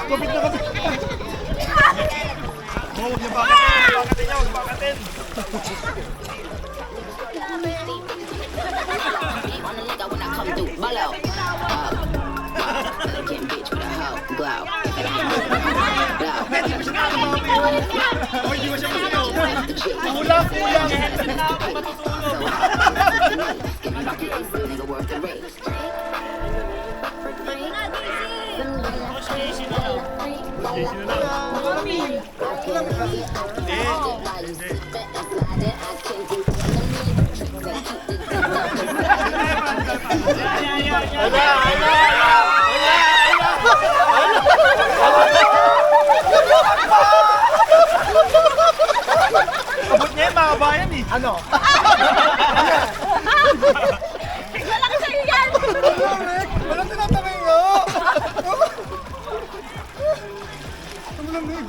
Kapit na kapit. Huwag niyo bakatin niyo, huwag bakatin. On a nigga when I come through, bolo. Getting bitch with a hoe, glow. Hindi mo siya masigaw. Kulang. Nigga worth the rate. Abot niya yung mga bayan eh. Ano? Wala ka sa'yo yan! Walang tinatamay nga. Ang lamig.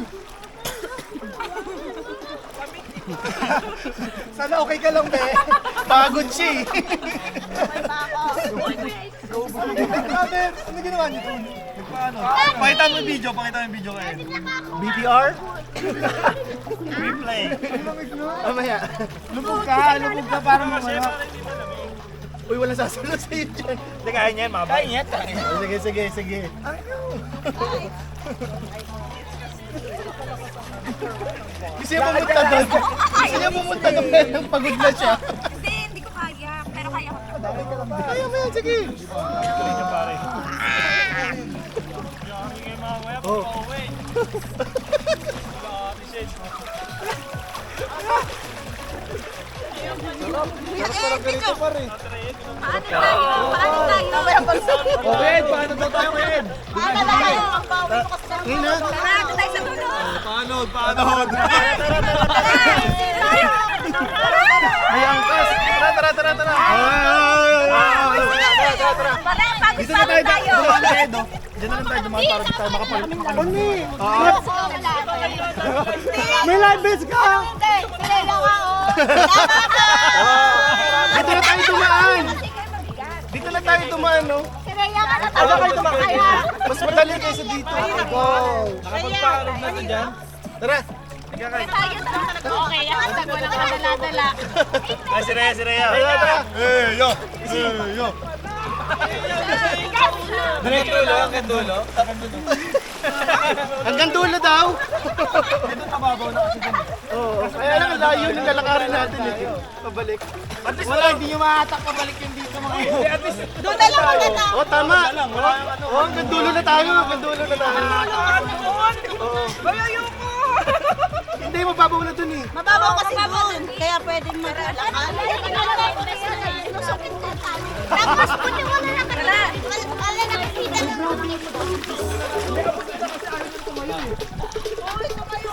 Sana okay ka lang, be. Pagod siya eh. Grabe, ano ginawa niyo? Paano? Pakita mo yung video kayo. BTR? Replay. Mamaya. Lubog ka parang mamaya. Uy, walang sasunod sa'yo dyan. Hindi, kaya niya yung mga bayan. Sige. Gusto niya pumunta doon. Gusto niya pumunta doon pero pagod na siya. Hindi ko kaya. Pero kaya ko. Kaya mo yan, sige. Niya pare. Yung mga waya, pauwi. Sarap ganito pa rin. Paano tayo? Okay, paano daw tayo ngayon? Paano tayo? Ang bawi ko kasi sa Hina? Tara, doon tayo sa dulo. Paano? May angkas. Tara. Wala, Dito na pagod tayo. tayo. Diyan na lang tayo dumaan para tayo makapalit. May live base ka! Hindi, sila lang ako. Dito na tayo dumaan. Dito na tayo dumaan, no? Sila lang ako. Tama kayo tumakaya. Mas madali kaysa dito. Go! Nakapagpakalog na ito dyan. Tara! Tayo sa okay, ang tago lang ka dala-dala. Ay, si Rhea. Tara! Yo. Diretso lang, hanggang dulo. Hanggang dulo daw. Ito tababaw na kasi dyan. Oo. Kaya lang, layo yung lalakarin natin eh. Pabalik. At least Wala, hindi nyo maatak pabalik yung dito mga yun. At least, Doon na lang maganda. Oo, tama. wala yung ano. Oo, hanggang dulo na tayo. Oo. Hindi, mababaw na dun eh. Mababaw kasi doon. Kaya pwedeng mag-alakal. Tapos puti mo na lang. Wala nakikita.